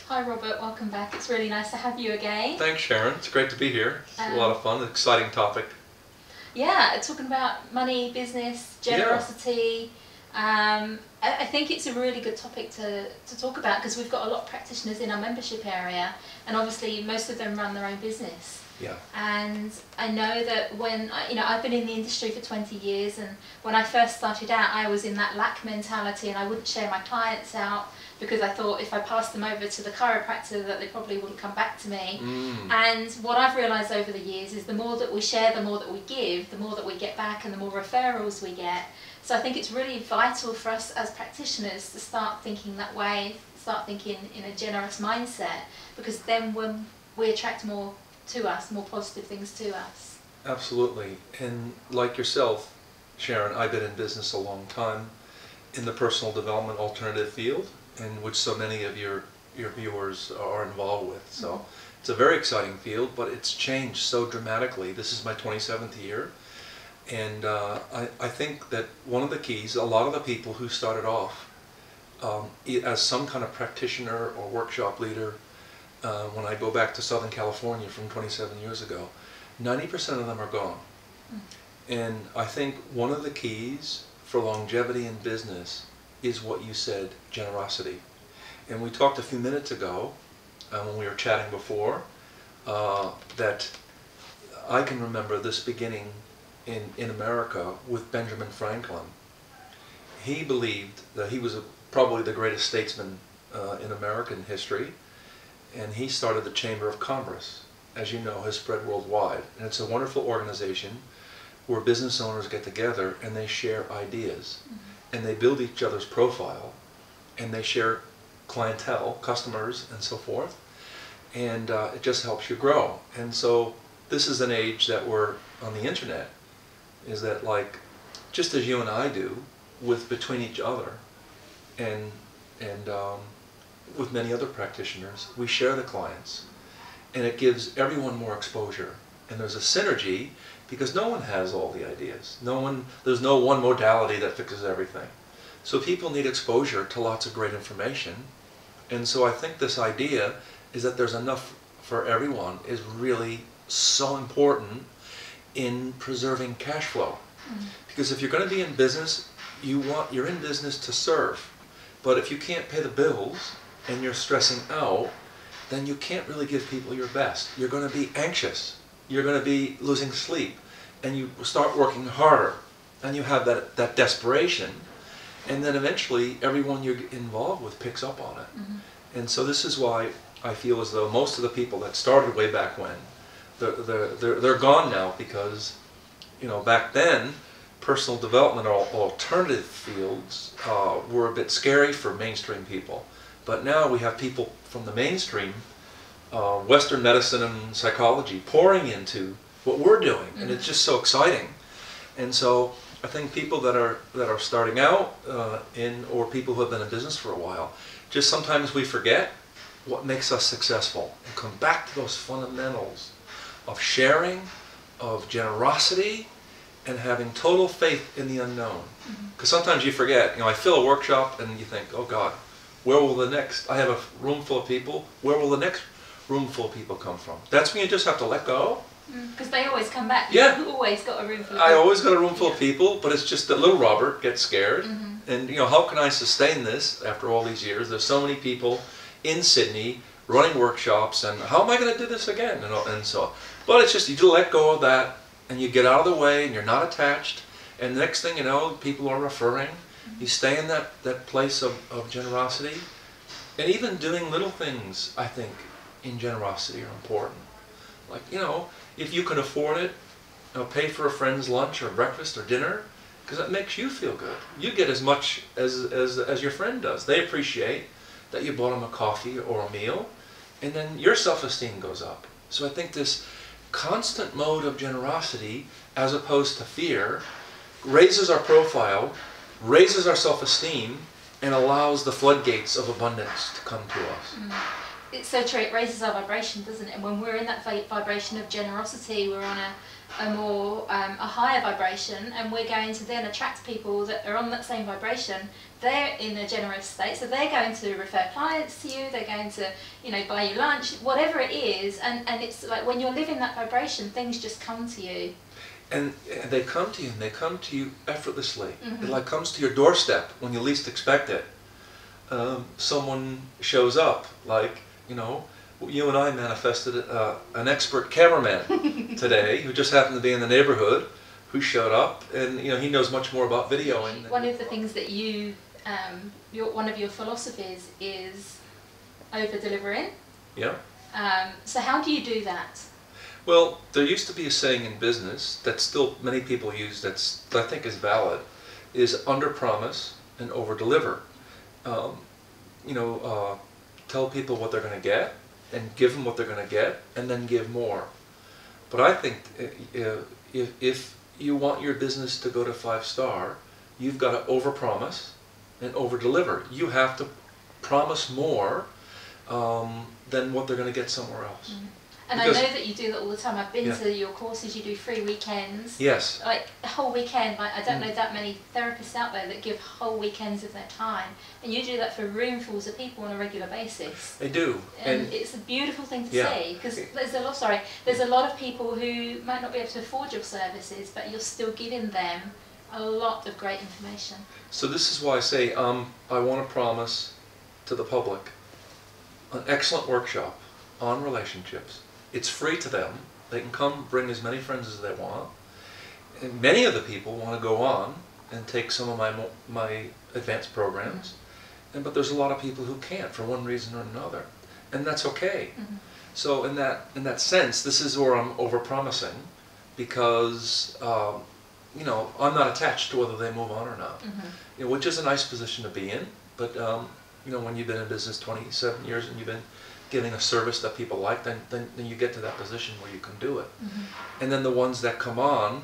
Hi Robert, welcome back. It's really nice to have you again. Thanks, Sharon. It's great to be here. It's a lot of fun, an exciting topic. Yeah, talking about money, business, generosity. I think it's a really good topic to talk about because we've got a lot of practitioners in our membership area, and obviously most of them run their own business. Yeah. And I know that when, I've been in the industry for 20 years, and when I first started out I was in that lack mentality and I wouldn't share my clients out because I thought if I passed them over to the chiropractor that they probably wouldn't come back to me. And what I've realised over the years is the more that we share, the more that we give, the more that we get back and the more referrals we get. So I think it's really vital for us as practitioners to start thinking that way, start thinking in a generous mindset, because then when we attract more to us, more positive things to us. Absolutely. And like yourself, Sharon, I've been in business a long time in the personal development alternative field, in which so many of your viewers are involved with. So it's a very exciting field, but it's changed so dramatically. This is my 27th year. And I think that one of the keys, a lot of the people who started off as some kind of practitioner or workshop leader, when I go back to Southern California from 27 years ago, 90% of them are gone. And I think one of the keys for longevity in business is what you said, generosity. And we talked a few minutes ago, when we were chatting before, that I can remember this beginning in America with Benjamin Franklin. He believed that he was probably the greatest statesman in American history, and he started the Chamber of Commerce. As you know, has spread worldwide, and it's a wonderful organization where business owners get together and they share ideas, and they build each other's profile, and they share clientele, customers, and so forth, and it just helps you grow. And so this is an age that we're on the internet, is that like, just as you and I do, with between each other, and with many other practitioners, we share the clients, and it gives everyone more exposure. And there's a synergy because no one has all the ideas. There's no one modality that fixes everything. So people need exposure to lots of great information. And so I think this idea is that there's enough for everyone is really so important in preserving cash flow. Because if you're going to be in business, you're in business to serve. But if you can't pay the bills and you're stressing out, then you can't really give people your best. You're going to be anxious. You're going to be losing sleep. And you start working harder. And you have that desperation. And then eventually everyone you're involved with picks up on it. And so this is why I feel as though most of the people that started way back when, they're gone now, because back then personal development or alternative fields were a bit scary for mainstream people. But now we have people from the mainstream, Western medicine and psychology, pouring into what we're doing, and it's just so exciting. And so I think people that are starting out or people who have been in business for a while, just sometimes we forget what makes us successful and come back to those fundamentals of sharing, of generosity, and having total faith in the unknown. Because sometimes you forget. I fill a workshop and you think, oh God, where will I have a room full of people, where will the next room full of people come from? That's when you just have to let go. Because they always come back. Yeah. You've always got a room full of people. I always got a room full of people, but it's just that little Robert gets scared. And how can I sustain this after all these years? There's so many people in Sydney running workshops, and how am I going to do this again? But it's just, you let go of that, and you get out of the way, and you're not attached, and the next thing you know, people are referring. You stay in that place of generosity, and even doing little things, I think, in generosity are important. Like, if you can afford it, pay for a friend's lunch or breakfast or dinner, because it makes you feel good. You get as much as your friend does. They appreciate that you bought them a coffee or a meal, and then your self-esteem goes up. So I think this constant mode of generosity, as opposed to fear, raises our profile, raises our self-esteem, and allows the floodgates of abundance to come to us. it's so true, it raises our vibration, doesn't it? And when we're in that vibration of generosity, we're on a higher vibration, and we're going to then attract people that are on that same vibration. They're in a generous state, so they're going to refer clients to you, they're going to, you know, buy you lunch, whatever it is, and it's like when you're living that vibration, things just come to you. And they come to you, and they come to you effortlessly. It like comes to your doorstep when you least expect it. Someone shows up, like, you know, you and I manifested an expert cameraman today who just happened to be in the neighborhood, who showed up, and you know, he knows much more about videoing. One of the things that you, one of your philosophies is over-delivering. Yeah. So how do you do that? Well, there used to be a saying in business that still many people use that I think is valid, is under-promise and over-deliver. Tell people what they're going to get and give them what they're going to get, and then give more. But I think if you want your business to go to 5-star, you've got to over-promise and over-deliver. You have to promise more than what they're going to get somewhere else. Mm-hmm. And because I know that you do that all the time. I've been to your courses, you do free weekends. Yes. Like a whole weekend. Like I don't know that many therapists out there that give whole weekends of their time. And you do that for roomfuls of people on a regular basis. They do. And it's a beautiful thing to see. Because there's a lot of people who might not be able to afford your services, but you're still giving them a lot of great information. So this is why I say I want to promise to the public an excellent workshop on relationships. It's free to them. They can come bring as many friends as they want. And many of the people want to go on and take some of my advanced programs. But there's a lot of people who can't for one reason or another. And that's okay. Mm-hmm. So in that sense, this is where I'm over-promising, because I'm not attached to whether they move on or not. Mm-hmm. Which is a nice position to be in. But when you've been in business 27 years and you've been giving a service that people like, then you get to that position where you can do it. Mm-hmm. And then the ones that come on,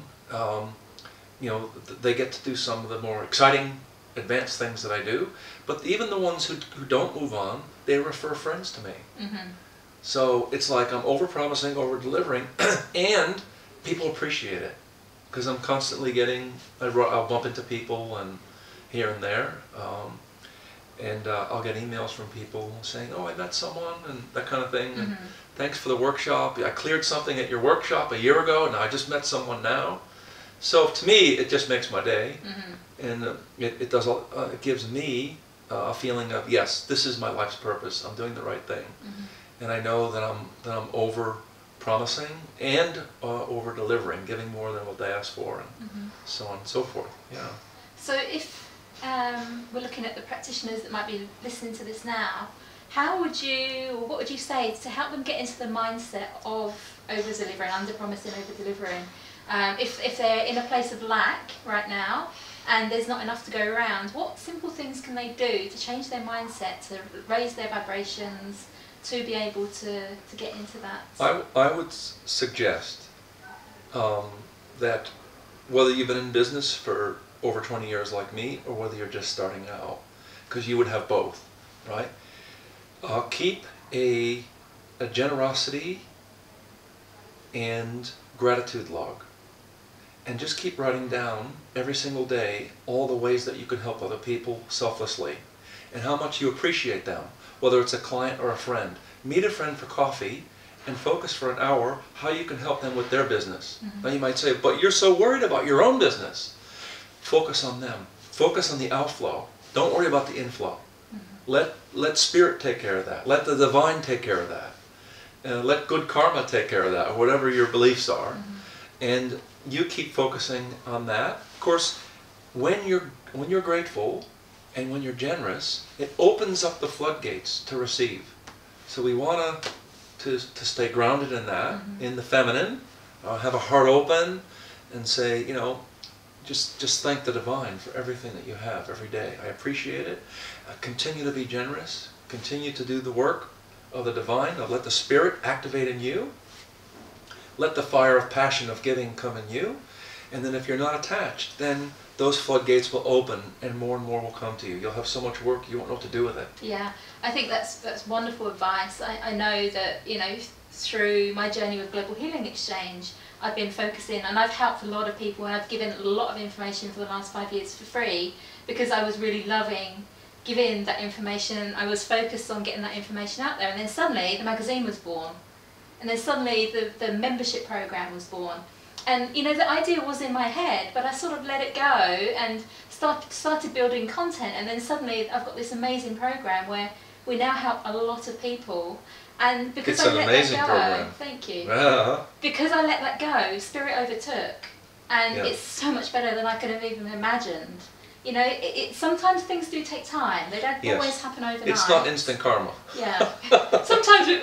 they get to do some of the more exciting, advanced things that I do. But even the ones who don't move on, they refer friends to me. Mm-hmm. So it's like I'm over-promising, over-delivering, and people appreciate it. Because I'm constantly I'll bump into people and here and there. And I'll get emails from people saying, oh, I met someone, and that kind of thing. Mm-hmm. And thanks for the workshop. I cleared something at your workshop a year ago, and I just met someone now. So to me, it just makes my day. Mm-hmm. And it gives me a feeling of, yes, this is my life's purpose. I'm doing the right thing. Mm-hmm. And I know that I'm over-promising and over-delivering, giving more than what they ask for, and so on and so forth. Yeah. So if we're looking at the practitioners that might be listening to this now, what would you say to help them get into the mindset of over-delivering, under-promising, over-delivering? If they're in a place of lack right now and there's not enough to go around, what simple things can they do to change their mindset, to raise their vibrations, to be able to get into that? I would suggest that whether you've been in business for over 20 years like me, or whether you're just starting out, because you would have both, right? Keep a generosity and gratitude log, and just keep writing down every single day all the ways that you can help other people selflessly, and how much you appreciate them, whether it's a client or a friend. Meet a friend for coffee and focus for an hour how you can help them with their business. Mm-hmm. Now you might say, but you're so worried about your own business. Focus on them. Focus on the outflow. Don't worry about the inflow. Mm-hmm. Let spirit take care of that. Let the divine take care of that. Let good karma take care of that, or whatever your beliefs are. Mm-hmm. And you keep focusing on that. Of course, when you're grateful and when you're generous, it opens up the floodgates to receive. So we want to stay grounded in that, mm-hmm. in the feminine, have a heart open, and say, just thank the divine for everything that you have every day. I appreciate it. Continue to be generous. Continue to do the work of the divine. Let the spirit activate in you. Let the fire of passion of giving come in you. And then if you're not attached, then those floodgates will open and more will come to you. You'll have so much work you won't know what to do with it. Yeah, I think that's wonderful advice. I know that, you know, through my journey with Global Healing Exchange, I've been focusing, and I've helped a lot of people, and I've given a lot of information for the last 5 years for free, because I was really loving giving that information. I was focused on getting that information out there, and then suddenly the magazine was born, and then suddenly the membership program was born. And you know, the idea was in my head, but I sort of let it go and started building content, and then suddenly I've got this amazing program where we now help a lot of people. And because It's I an let amazing that go, program. thank you. Yeah. Because I let that go, Spirit overtook, and Yeah. it's so much better than I could have even imagined. You know, sometimes things do take time. They don't Yes. always happen overnight. It's not instant karma. Yeah. Sometimes we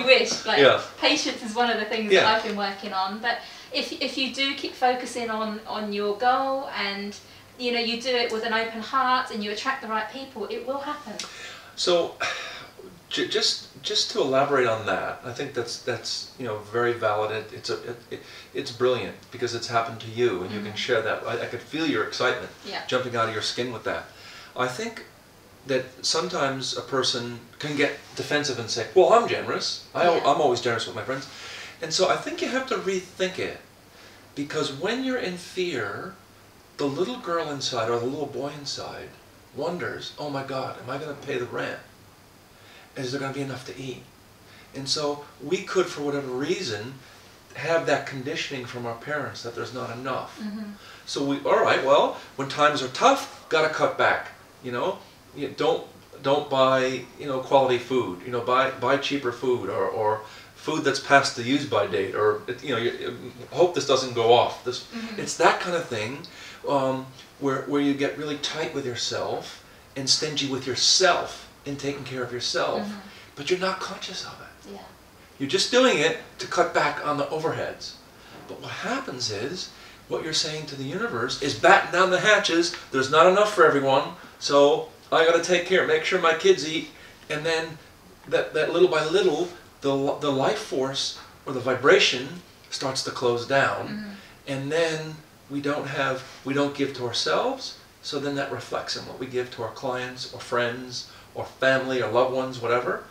wish. Like, Yeah. patience is one of the things that I've been working on. But if you do keep focusing on your goal, and you know, you do it with an open heart and you attract the right people, it will happen. So, just to elaborate on that, I think that's you know, very valid. It's brilliant because it's happened to you, and you can share that. I could feel your excitement jumping out of your skin with that. I think that sometimes a person can get defensive and say, "Well, I'm generous. I'm always generous with my friends," and so I think you have to rethink it, because when you're in fear, the little girl inside or the little boy inside wonders, "Oh my God, am I going to pay the rent? Is there going to be enough to eat?" And so we could, for whatever reason, have that conditioning from our parents that there's not enough. So all right, well, when times are tough, got to cut back. You know, don't buy, you know, quality food. You know, buy cheaper food, or food that's past the use by date, or you know, hope this doesn't go off. It's that kind of thing, where you get really tight with yourself and stingy with yourself in taking care of yourself, but you're not conscious of it. Yeah. You're just doing it to cut back on the overheads. But what happens is, what you're saying to the universe is, batten down the hatches, there's not enough for everyone, so I got to take care, make sure my kids eat, and then that little by little, the life force or the vibration starts to close down, and then we don't give to ourselves, so then that reflects in what we give to our clients or friends or family or loved ones, whatever,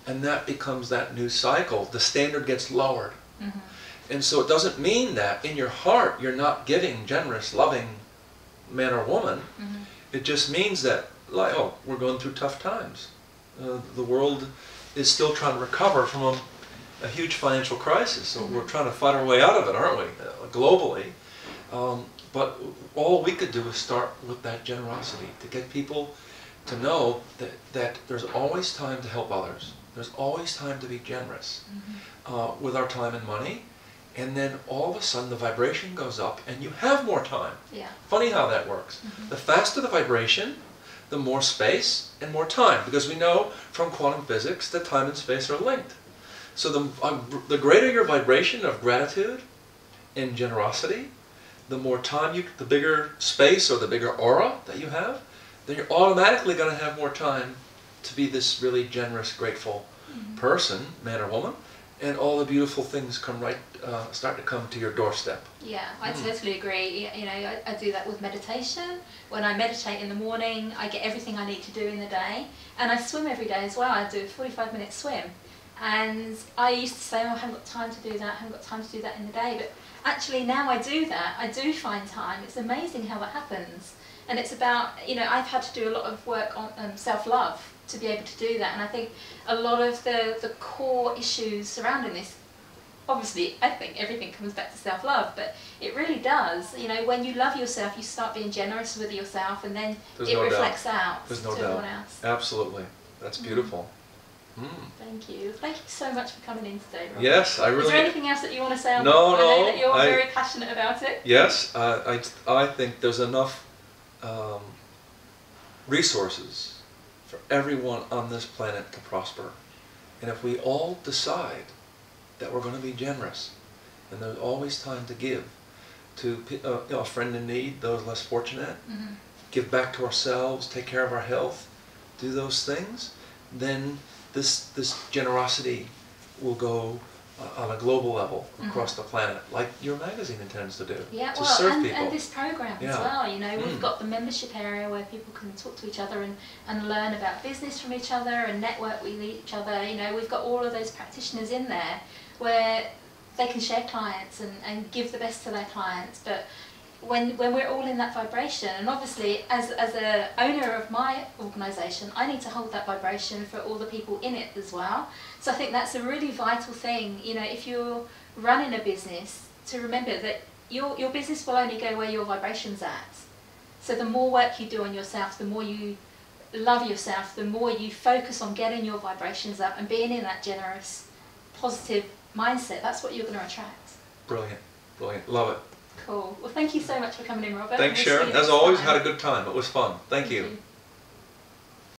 and that becomes that new cycle. The standard gets lowered. And so it doesn't mean that in your heart you're not giving, generous, loving man or woman. It just means that, like, oh, we're going through tough times. The world is still trying to recover from a huge financial crisis, so we're trying to fight our way out of it, aren't we, globally? But all we could do is start with that generosity, to get people to know that there's always time to help others. There's always time to be generous with our time and money. And then all of a sudden the vibration goes up and you have more time. Yeah. Funny how that works. The faster the vibration, the more space and more time. Because we know from quantum physics that time and space are linked. So the greater your vibration of gratitude and generosity, the more time the bigger space or the bigger aura that you have, then you're automatically going to have more time to be this really generous, grateful person, man or woman, and all the beautiful things start to come to your doorstep. Yeah, I totally agree. You know, I do that with meditation. When I meditate in the morning, I get everything I need to do in the day, and I swim every day as well. I do a 45-minute swim, and I used to say, "Oh, I haven't got time to do that. I haven't got time to do that in the day," but actually now I do that. I do find time. It's amazing how that happens. And it's about, you know, I've had to do a lot of work on self-love to be able to do that. And I think a lot of the core issues surrounding this, obviously, I think everything comes back to self-love, but it really does. You know, when you love yourself, you start being generous with yourself, and then it reflects out to everyone else. Absolutely. That's beautiful. Thank you. Thank you so much for coming in today, Rob. Yes, I really... Is there anything else that you want to say? No, I know that you're very passionate about it. Yes, I think there's enough resources for everyone on this planet to prosper. And if we all decide that we're going to be generous, and there's always time to give to a friend in need, those less fortunate, give back to ourselves, take care of our health, do those things, then this generosity will go on a global level across the planet, like your magazine intends to do, Yeah, to well, serve people. and this program as Yeah. well. You know, we've got the membership area where people can talk to each other and learn about business from each other and network with each other. You know, we've got all of those practitioners in there where they can share clients and give the best to their clients. But when we're all in that vibration, and obviously as a owner of my organisation, I need to hold that vibration for all the people in it as well. So I think that's a really vital thing, you know, if you're running a business, to remember that your business will only go where your vibration's at. So the more work you do on yourself, the more you love yourself, the more you focus on getting your vibrations up and being in that generous, positive mindset, that's what you're going to attract. Brilliant, brilliant, love it. Cool. Well, thank you so much for coming in, Robert. Thanks, We'll see Sharon. you As next always, time. had a good time. It was fun. Thank you. You.